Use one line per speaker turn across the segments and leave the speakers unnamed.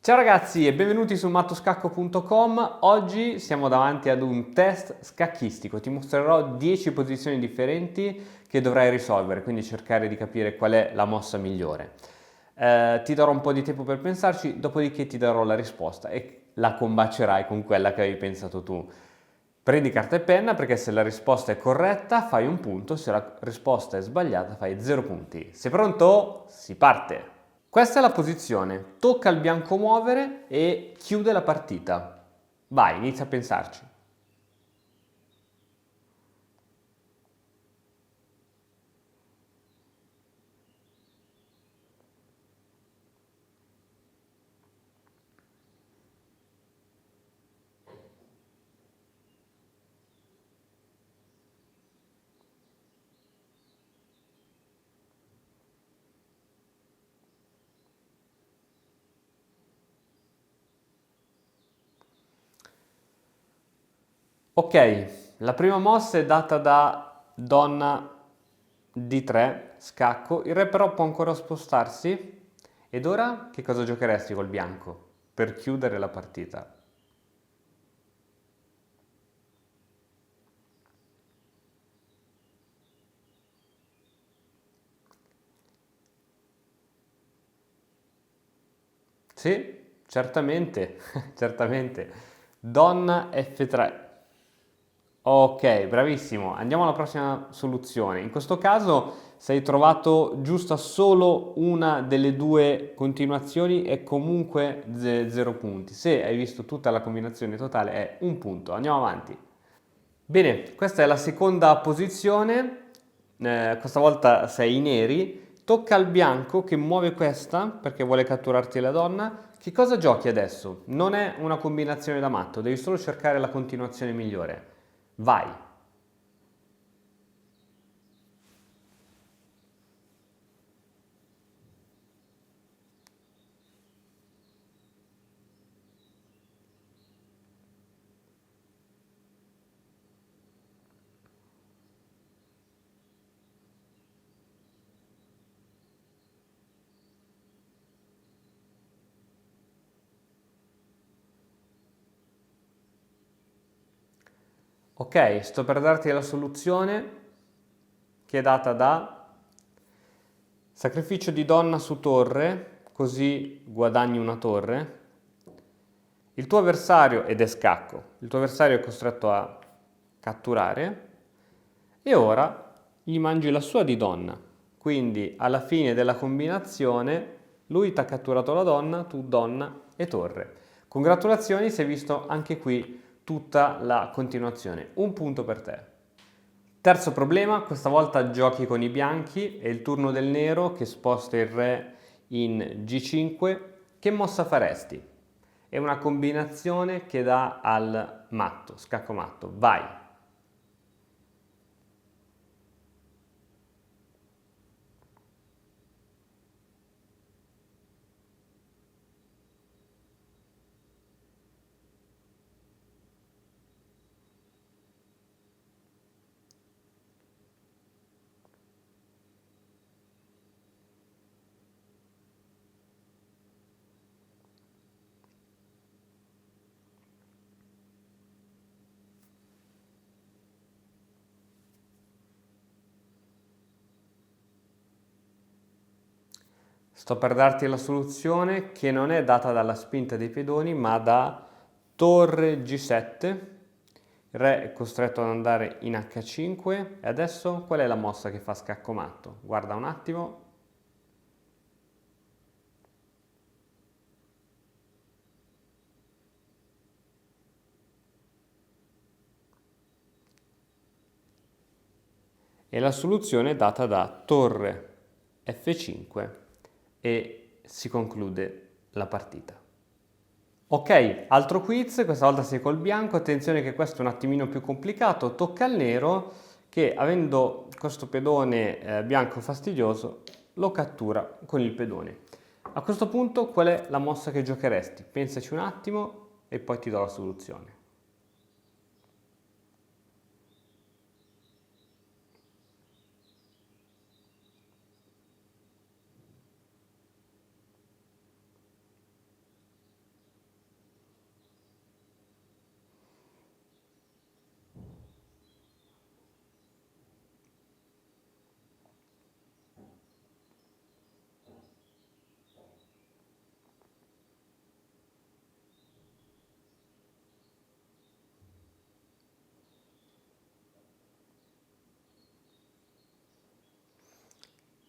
Ciao ragazzi e benvenuti su mattoscacco.com. Oggi siamo davanti ad un test scacchistico. Ti mostrerò 10 posizioni differenti che dovrai risolvere, quindi cercare di capire qual è la mossa migliore. Ti darò un po' di tempo per pensarci, dopodiché ti darò la risposta e la combacerai con quella che avevi pensato tu. Prendi carta e penna perché se la risposta è corretta fai un punto, se la risposta è sbagliata fai 0 punti. Sei pronto? Si parte! Questa è la posizione, tocca al bianco muovere e chiude la partita. Vai, inizia a pensarci. Ok, la prima mossa è data da donna D3, scacco. Il re però può ancora spostarsi. Ed ora che cosa giocheresti col bianco per chiudere la partita? Sì, certamente, certamente. Donna F3. Ok, bravissimo. Andiamo alla prossima soluzione. In questo caso, se hai trovato giusta solo una delle due continuazioni, è comunque 0 punti. Se hai visto tutta la combinazione totale, è un punto. Andiamo avanti. Bene, questa è la seconda posizione. Questa volta sei i neri. Tocca al bianco che muove questa perché vuole catturarti la donna. Che cosa giochi adesso? Non è una combinazione da matto, devi solo cercare la continuazione migliore. Vai. Ok, sto per darti la soluzione che è data da sacrificio di donna su torre, così guadagni una torre. Il tuo avversario, ed è scacco, il tuo avversario è costretto a catturare e ora gli mangi la sua di donna. Quindi alla fine della combinazione lui ti ha catturato la donna, tu donna e torre. Congratulazioni, si è visto anche qui tutta la continuazione. Un punto per te. Terzo problema, questa volta giochi con i bianchi, è il turno del nero che sposta il re in G5. Che mossa faresti? È una combinazione che dà al matto, scacco matto. Vai! Sto per darti la soluzione che non è data dalla spinta dei pedoni, ma da torre G7. Il re è costretto ad andare in H5 e adesso qual è la mossa che fa scacco matto? Guarda un attimo. E la soluzione è data da torre F5 e si conclude la partita. Ok, altro quiz, questa volta sei col bianco, attenzione che questo è un attimino più complicato, tocca al nero che avendo questo pedone bianco fastidioso lo cattura con il pedone. A questo punto qual è la mossa che giocheresti? Pensaci un attimo e poi ti do la soluzione.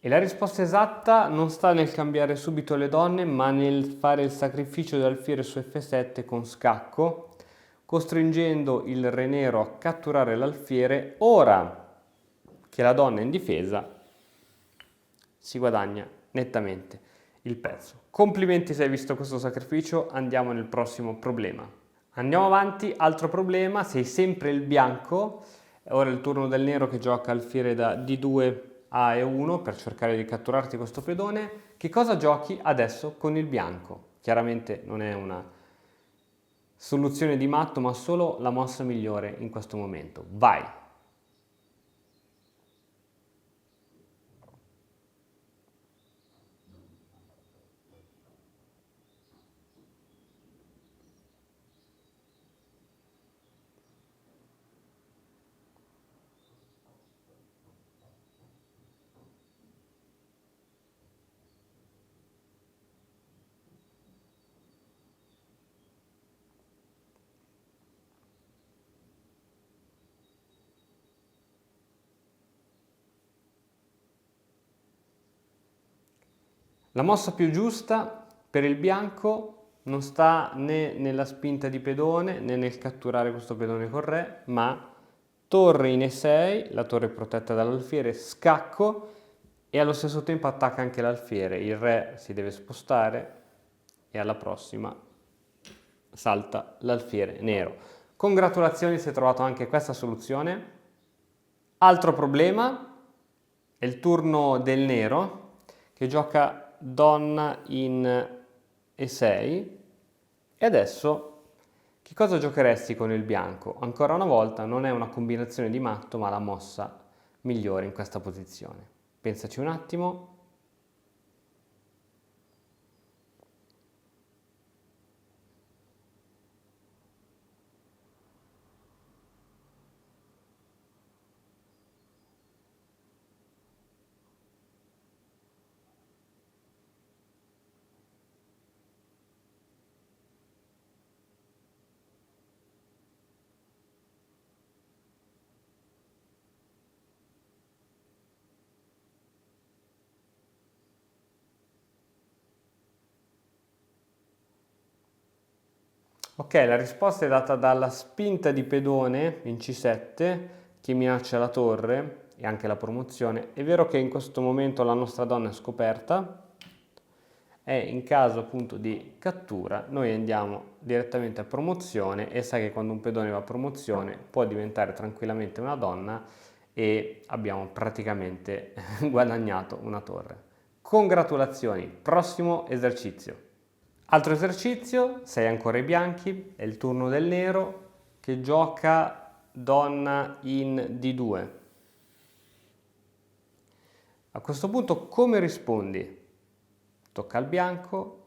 E la risposta esatta non sta nel cambiare subito le donne, ma nel fare il sacrificio dell'alfiere su F7 con scacco, costringendo il re nero a catturare l'alfiere. Ora che la donna è in difesa, si guadagna nettamente il pezzo. Complimenti se hai visto questo sacrificio, andiamo nel prossimo problema. Andiamo avanti, altro problema, sei sempre il bianco, ora è il turno del nero che gioca alfiere da D2 a E1 per cercare di catturarti questo pedone. Che cosa giochi adesso con il bianco? Chiaramente non è una soluzione di matto, ma solo la mossa migliore in questo momento. Vai! La mossa più giusta per il bianco non sta né nella spinta di pedone né nel catturare questo pedone con re, ma torre in E6, la torre è protetta dall'alfiere, scacco e allo stesso tempo attacca anche l'alfiere. Il re si deve spostare e alla prossima salta l'alfiere nero. Congratulazioni, si è trovato anche questa soluzione. Altro problema è il turno del nero che gioca donna in E6 e adesso che cosa giocheresti con il bianco? Ancora una volta non è una combinazione di matto ma la mossa migliore in questa posizione. Pensaci un attimo. Ok, la risposta è data dalla spinta di pedone in C7 che minaccia la torre e anche la promozione. È vero che in questo momento la nostra donna è scoperta e in caso appunto di cattura noi andiamo direttamente a promozione e sai che quando un pedone va a promozione può diventare tranquillamente una donna e abbiamo praticamente guadagnato una torre. Congratulazioni, prossimo esercizio. Altro esercizio, sei ancora i bianchi, è il turno del nero che gioca donna in D2. A questo punto come rispondi? Tocca al bianco.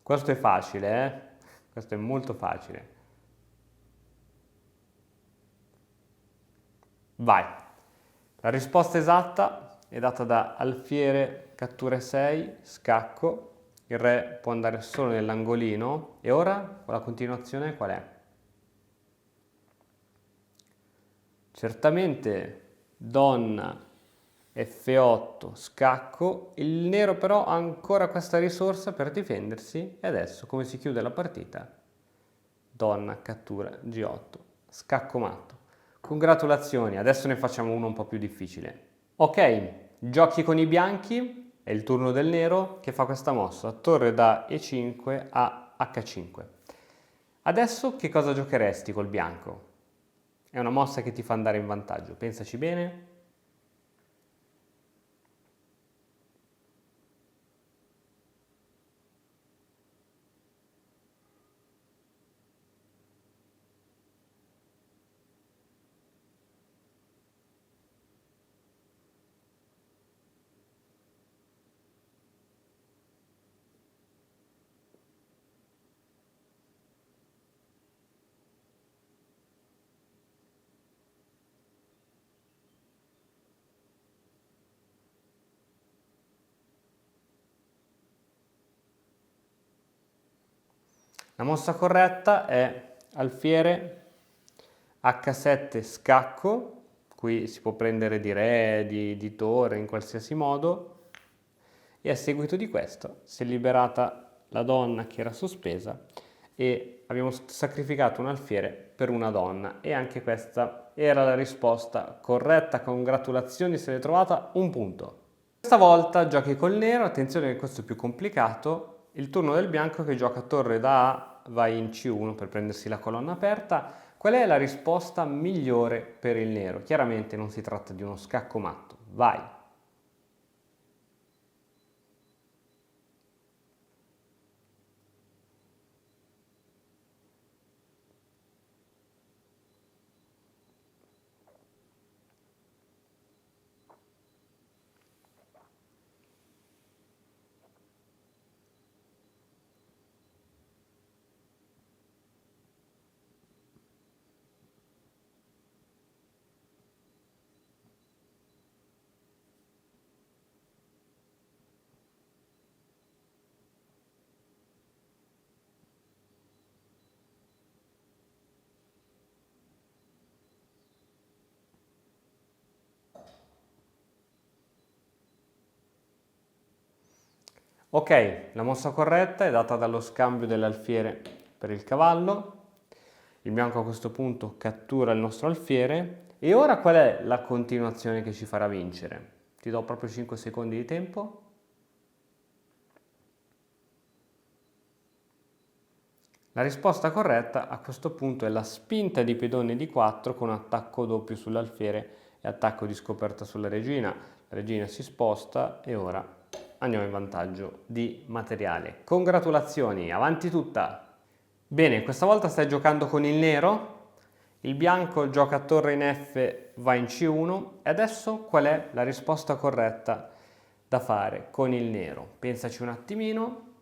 Questo è facile, eh? Questo è molto facile. Vai. La risposta esatta è data da alfiere, cattura 6, scacco. Il re può andare solo nell'angolino. E ora la continuazione qual è? Certamente donna F8 scacco, il nero però ha ancora questa risorsa per difendersi e adesso come si chiude la partita? Donna cattura G8, scacco matto. Congratulazioni, adesso ne facciamo uno un po' più difficile. Ok, giochi con i bianchi, è il turno del nero che fa questa mossa, torre da E5 a H5. Adesso che cosa giocheresti col bianco? È una mossa che ti fa andare in vantaggio, pensaci bene. La mossa corretta è alfiere, H7 scacco, qui si può prendere di re, di torre, in qualsiasi modo, e a seguito di questo si è liberata la donna che era sospesa e abbiamo sacrificato un alfiere per una donna, e anche questa era la risposta corretta. Congratulazioni, se l'hai trovata, un punto. Questa volta giochi col nero, attenzione che questo è più complicato. Il turno del bianco che gioca torre da A, vai in C1 per prendersi la colonna aperta. Qual è la risposta migliore per il nero? Chiaramente non si tratta di uno scacco matto. Vai! Ok, la mossa corretta è data dallo scambio dell'alfiere per il cavallo. Il bianco a questo punto cattura il nostro alfiere. E ora qual è la continuazione che ci farà vincere? Ti do proprio 5 secondi di tempo. La risposta corretta a questo punto è la spinta di pedone di 4 con attacco doppio sull'alfiere e attacco di scoperta sulla regina. La regina si sposta e ora andiamo in vantaggio di materiale. Congratulazioni, avanti tutta! Bene, questa volta stai giocando con il nero. Il bianco gioca torre in F, va in C1. E adesso qual è la risposta corretta da fare con il nero? Pensaci un attimino.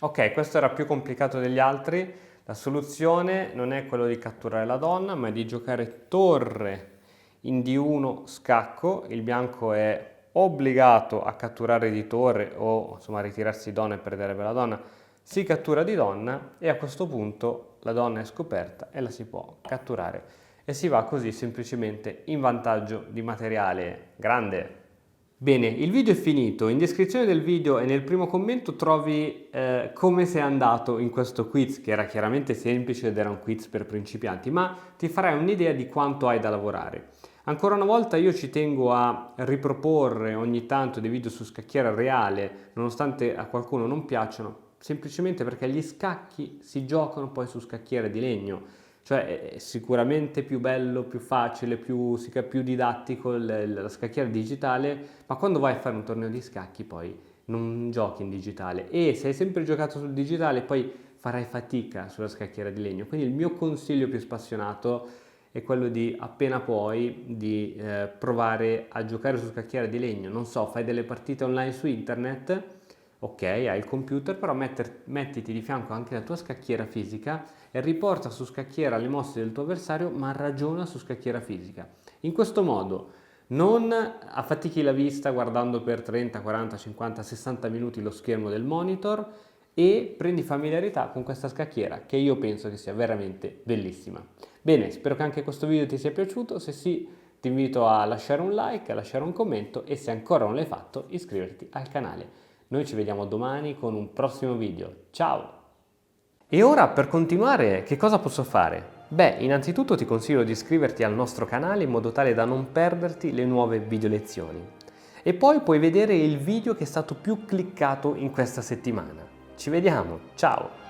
Ok, questo era più complicato degli altri. La soluzione non è quello di catturare la donna, ma è di giocare torre in D1 scacco. Il bianco è obbligato a catturare di torre o insomma a ritirarsi di donna e perdere per la donna. Si cattura di donna e a questo punto la donna è scoperta e la si può catturare. E si va così semplicemente in vantaggio di materiale grande. Bene, il video è finito. In descrizione del video e nel primo commento trovi come sei andato in questo quiz, che era chiaramente semplice ed era un quiz per principianti, ma ti farai un'idea di quanto hai da lavorare. Ancora una volta io ci tengo a riproporre ogni tanto dei video su scacchiera reale, nonostante a qualcuno non piacciono, semplicemente perché gli scacchi si giocano poi su scacchiere di legno. Cioè è sicuramente più bello, più facile, più didattico la scacchiera digitale, ma quando vai a fare un torneo di scacchi poi non giochi in digitale, e se hai sempre giocato sul digitale poi farai fatica sulla scacchiera di legno. Quindi il mio consiglio più spassionato è quello di, appena puoi, di provare a giocare su scacchiera di legno. Non so, fai delle partite online su internet, ok, hai il computer, però mettiti di fianco anche la tua scacchiera fisica e riporta su scacchiera le mosse del tuo avversario, ma ragiona su scacchiera fisica. In questo modo non affatichi la vista guardando per 30, 40, 50, 60 minuti lo schermo del monitor, e prendi familiarità con questa scacchiera che io penso che sia veramente bellissima. Bene, spero che anche questo video ti sia piaciuto. Se sì, ti invito a lasciare un like, a lasciare un commento e, se ancora non l'hai fatto, iscriverti al canale. Noi ci vediamo domani con un prossimo video. Ciao! E ora, per continuare, che cosa posso fare? Beh, innanzitutto ti consiglio di iscriverti al nostro canale in modo tale da non perderti le nuove video lezioni. E poi puoi vedere il video che è stato più cliccato in questa settimana. Ci vediamo, ciao!